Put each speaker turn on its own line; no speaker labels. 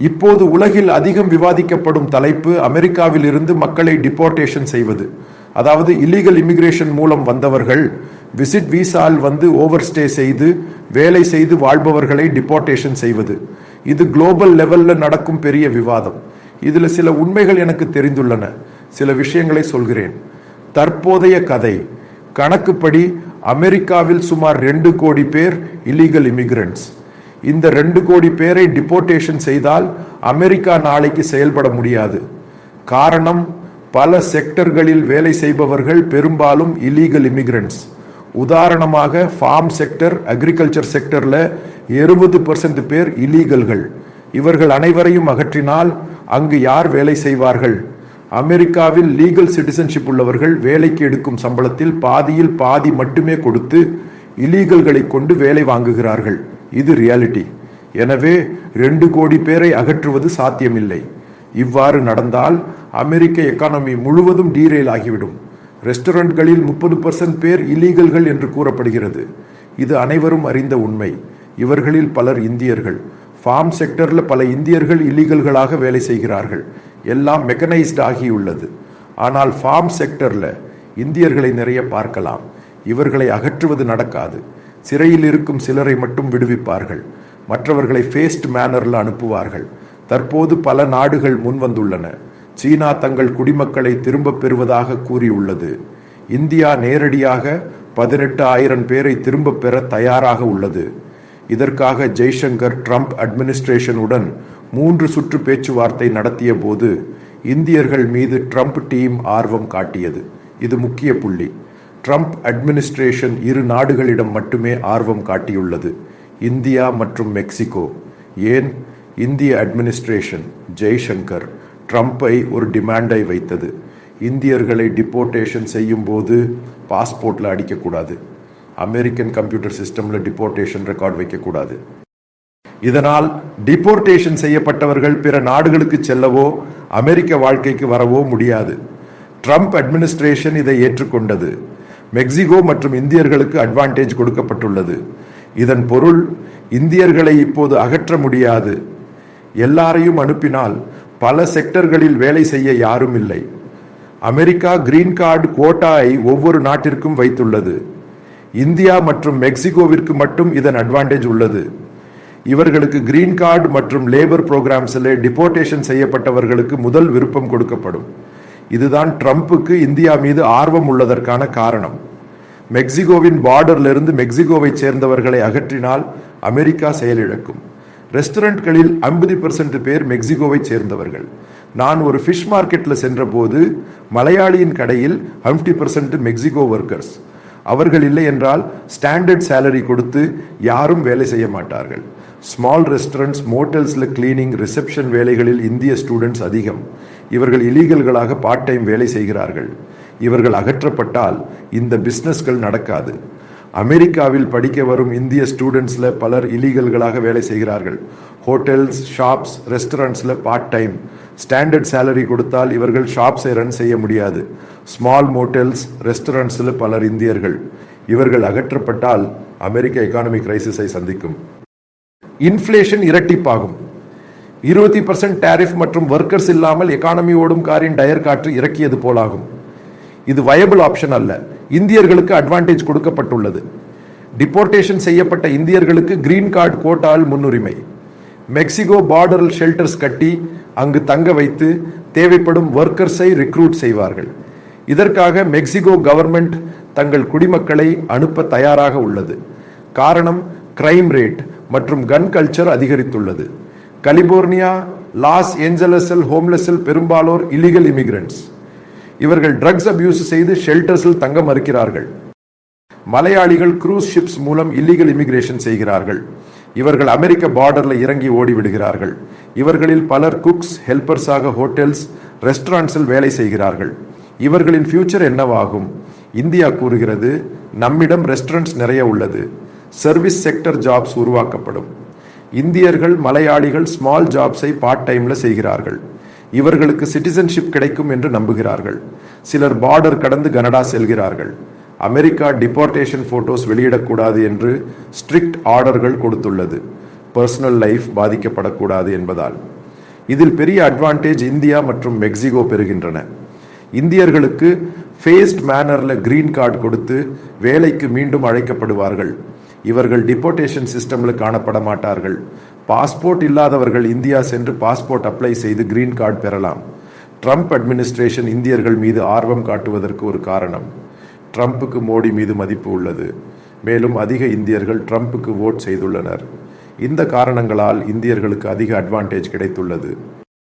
இப்போது உலகில் அதிகம் விவாதிக்கப்படும் தலைப்பு அமெரிக்காவில் இருந்து மக்களை டிபோர்டேஷன் செய்வது. அதாவது இல்லீகல் இமிகிரேஷன் மூலம் வந்தவர்கள் விசிட் விசால் வந்து ஓவர்ஸ்டே செய்து வேலை செய்து வாழ்பவர்களை டிபோர்டேஷன் செய்வது. இது குளோபல் லெவல்ல நடக்கும் பெரிய விவாதம். இதுல சில உண்மைகள் எனக்கு தெரிந்துள்ளன. சில விஷயங்களை சொல்கிறேன். தற்போதைய கதை கணக்குப்படி அமெரிக்காவில் சுமார் 2 கோடி பேர் இல்லீகல் இமிகிரண்ட்ஸ். இந்த 2 கோடி பேரை டிபோர்டேஷன் செய்தால் அமெரிக்கா நாளைக்கு செயல்பட முடியாது. காரணம், பல செக்டர்களில் வேலை செய்பவர்கள் பெரும்பாலும் இல்லீகல் இமிகிரண்ட்ஸ். உதாரணமாக ஃபார்ம் செக்டர், அக்ரிகல்ச்சர் செக்டர்ல 70% பேர் இல்லீகல்கள். இவர்கள் அனைவரையும் அகற்றினால் அங்கு யார் வேலை செய்வார்கள்? அமெரிக்காவில் லீகல் சிட்டிசன்ஷிப் உள்ளவர்கள் வேலைக்கு எடுக்கும் சம்பளத்தில் பாதியில் பாதி மட்டுமே கொடுத்து இல்லீகல்களை கொண்டு வேலை வாங்குகிறார்கள். இது ரியாலிட்டி. எனவே 2 கோடி பேரை அகற்றுவது சாத்தியமில்லை. இவ்வாறு நடந்தால் அமெரிக்க எக்கானமி முழுவதும் டீரெயில் ஆகிவிடும். ரெஸ்டாரண்ட்களில் 30% பேர் இல்லீகல்கள் என்று கூறப்படுகிறது. இது அனைவரும் அறிந்த உண்மை. இவர்களில் பலர் இந்தியர்கள். ஃபார்ம் செக்டர்ல பல இந்தியர்கள் இல்லீகல்களாக வேலை செய்கிறார்கள். எல்லாம் மெக்கனைஸ்ட் ஆகியுள்ளது. ஆனால் ஃபார்ம் செக்டர்ல இந்தியர்களை நிறைய பார்க்கலாம். இவர்களை அகற்றுவது நடக்காது. சிறையில் இருக்கும் சிலரை மட்டும் விடுவிப்பார்கள். மற்றவர்களை ஃபேஸ்ட் மேனர்ல அனுப்புவார்கள். தற்போது பல நாடுகள் முன்வந்துள்ளன. சீனா தங்கள் குடிமக்களை திரும்ப பெறுவதாக கூறியுள்ளது. இந்தியா நேரடியாக 18,000 பேரை திரும்ப பெற தயாராக உள்ளது. இதற்காக ஜெய்சங்கர் ட்ரம்ப் அட்மினிஸ்ட்ரேஷனுடன் 3 சுற்று பேச்சுவார்த்தை நடத்திய போது இந்தியர்கள் மீது ட்ரம்ப் டீம் ஆர்வம் காட்டியது. இது முக்கிய புள்ளி. ட்ரம்ப் அட்மினிஸ்ட்ரேஷன் 2 நாடுகளிடம் மட்டுமே ஆர்வம் காட்டியுள்ளது, இந்தியா மற்றும் மெக்சிகோ. ஏன்? இந்திய அட்மினிஸ்ட்ரேஷன் ஜெய்சங்கர் ட்ரம்பை ஒரு டிமாண்டை வைத்தது. இந்தியர்களை டிபோர்டேஷன் செய்யும் போது பாஸ்போர்ட்ல அடிக்கக்கூடாது, அமெரிக்கன் கம்ப்யூட்டர் சிஸ்டம்ல டிபோர்டேஷன் ரெக்கார்ட் வைக்கக்கூடாது. இதனால் டிபோர்டேஷன் செய்யப்பட்டவர்கள் பிற நாடுகளுக்கு செல்லவோ அமெரிக்க வாழ்க்கைக்கு வரவோ முடியாது. ட்ரம்ப் அட்மினிஸ்ட்ரேஷன் இதை ஏற்றுக்கொண்டது. மெக்சிகோ மற்றும் இந்தியர்களுக்கு அட்வான்டேஜ் கொடுக்கப்பட்டுள்ளது. இதன் பொருள், இந்தியர்களை இப்போது அகற்ற முடியாது. எல்லாரையும் அனுப்பினால் பல செக்டர்களில் வேலை செய்ய யாரும் இல்லை. அமெரிக்கா கிரீன் கார்டு கோட்டாவை ஒவ்வொரு நாட்டிற்கும் வைத்துள்ளது. இந்தியா மற்றும் மெக்சிகோவிற்கு மட்டும் இதன் அட்வான்டேஜ் உள்ளது. இவர்களுக்கு கிரீன் கார்டு மற்றும் லேபர் புரோகிராம்ஸில் டிபோர்டேஷன் செய்யப்பட்டவர்களுக்கு முதல் விருப்பம் கொடுக்கப்படும். இதுதான் ட்ரம்புக்கு இந்தியா மீது ஆர்வம் உள்ளதற்கான காரணம். மெக்சிகோவின் பார்டரிலிருந்து மெக்சிகோவை சேர்ந்தவர்களை அகற்றினால் அமெரிக்கா செயலிழக்கும். ரெஸ்டாரண்ட்களில் 50% பேர் மெக்சிகோவை சேர்ந்தவர்கள். நான் ஒரு ஃபிஷ் மார்க்கெட்ல சென்ற போது மலையாளியின் கடையில் 50% மெக்சிகோ ஒர்க்கர்ஸ். அவர்கள் இல்லை என்றால் ஸ்டாண்டர்ட் சேலரி கொடுத்து யாரும் வேலை செய்ய மாட்டார்கள். ஸ்மால் ரெஸ்டாரண்ட்ஸ், மோட்டல்ஸ்ல கிளீனிங், ரிசப்ஷன் வேலைகளில் இந்திய ஸ்டூடெண்ட்ஸ் அதிகம். இவர்கள் இலீகல்களாக பார்ட் டைம் வேலை செய்கிறார்கள். இவர்கள் அகற்றப்பட்டால் இந்த பிசினஸ்கள் நடக்காது. அமெரிக்காவில் படிக்க வரும் இந்திய ஸ்டூடெண்ட்ஸ்ல பலர் இலீகல்களாக வேலை செய்கிறார்கள். ஹோட்டல்ஸ், ஷாப்ஸ், ரெஸ்டாரண்ட்ஸ்ல பார்ட் டைம். ஸ்டாண்டர்ட் சேலரி கொடுத்தால் இவர்கள் ஷாப்ஸை ரன் செய்ய முடியாது. ஸ்மால் மோட்டல்ஸ், ரெஸ்டாரண்ட்ஸ்ல பலர் இந்தியர்கள். இவர்கள் அகற்றப்பட்டால் அமெரிக்க எக்கானமிக் கிரைசிஸை சந்திக்கும். இன்ஃப்ளேஷன் இரட்டிப்பாகும். 20% டாரிஃப் மற்றும் ஒர்க்கர்ஸ் இல்லாமல் எக்கானமி ஓடும் காரின் டயர் காற்று இறக்கியது போலாகும். இது வயபிள் ஆப்ஷன் அல்ல. இந்தியர்களுக்கு அட்வான்டேஜ் கொடுக்கப்பட்டுள்ளது. டிபோர்டேஷன் செய்யப்பட்ட இந்தியர்களுக்கு கிரீன் கார்டு கோட்டால் முன்னுரிமை. மெக்சிகோ பார்டரில் ஷெல்டர்ஸ் கட்டி அங்கு தங்க வைத்து தேவைப்படும் ஒர்க்கர்ஸை ரிக்ரூட் செய்வார்கள். இதற்காக மெக்சிகோ கவர்மெண்ட் தங்கள் குடிமக்களை அனுப்ப தயாராக உள்ளது. காரணம், கிரைம் ரேட் மற்றும் கன் கல்ச்சர் அதிகரித்துள்ளது. கலிபோர்னியா, லாஸ் ஏஞ்சலஸில் ஹோம்லெஸில் பெரும்பாலோர் இல்லீகல் இமிகிரண்ட்ஸ். இவர்கள் ட்ரக்ஸ் அபியூஸ் செய்து ஷெல்டர்ஸில் தங்க மறுக்கிறார்கள். மலையாளிகள் க்ரூஸ் ஷிப்ஸ் மூலம் இல்லீகல் இமிகிரேஷன் செய்கிறார்கள். இவர்கள் அமெரிக்க பார்டர்ல இறங்கி ஓடிவிடுகிறார்கள். இவர்களில் பலர் குக்ஸ், ஹெல்பர்ஸாக ஹோட்டல்ஸ், ரெஸ்டாரண்ட்ஸில் வேலை செய்கிறார்கள். இவர்களின் ஃபியூச்சர் என்னவாகும்? இந்தியா கூறுகிறது, நம்மிடம் ரெஸ்டாரண்ட்ஸ் நிறைய உள்ளது, சர்வீஸ் செக்டர் ஜாப்ஸ் உருவாக்கப்படும். இந்தியர்கள், மலையாளிகள் ஸ்மால் ஜாப்ஸை பார்ட் டைம்ல செய்கிறார்கள். இவர்களுக்கு சிட்டிசன்ஷிப் கிடைக்கும் என்று நம்புகிறார்கள். சிலர் பார்டர் கடந்து கனடா செல்கிறார்கள். அமெரிக்கா டிபோர்டேஷன் போட்டோஸ் வெளியிடக்கூடாது என்று ஸ்ட்ரிக்ட் ஆர்டர்கள் கொடுத்துள்ளது. பர்சனல் லைஃப் பாதிக்கப்படக்கூடாது என்பதால். இதில் பெரிய அட்வான்டேஜ் இந்தியா மற்றும் மெக்சிகோ பெறுகின்றன. இந்தியர்களுக்கு ஃபேஸ்ட் மேனரில் கிரீன் கார்டு கொடுத்து வேலைக்கு மீண்டும் அழைக்கப்படுவார்கள். இவர்கள் டிபோர்டேஷன் சிஸ்டமில் காணப்பட மாட்டார்கள். பாஸ்போர்ட் இல்லாதவர்கள் இந்தியா சென்று பாஸ்போர்ட் அப்ளை செய்து கிரீன் கார்டு பெறலாம். ட்ரம்ப் அட்மினிஸ்ட்ரேஷன் இந்தியர்கள் மீது ஆர்வம் காட்டுவதற்கு ஒரு காரணம். ட்ரம்ப்புக்கு மோடி மீது மதிப்பு உள்ளது. மேலும் அதிக இந்தியர்கள் ட்ரம்ப்புக்கு ஓட் செய்துள்ளனர். இந்த காரணங்களால் இந்தியர்களுக்கு அதிக அட்வான்டேஜ் கிடைத்துள்ளது.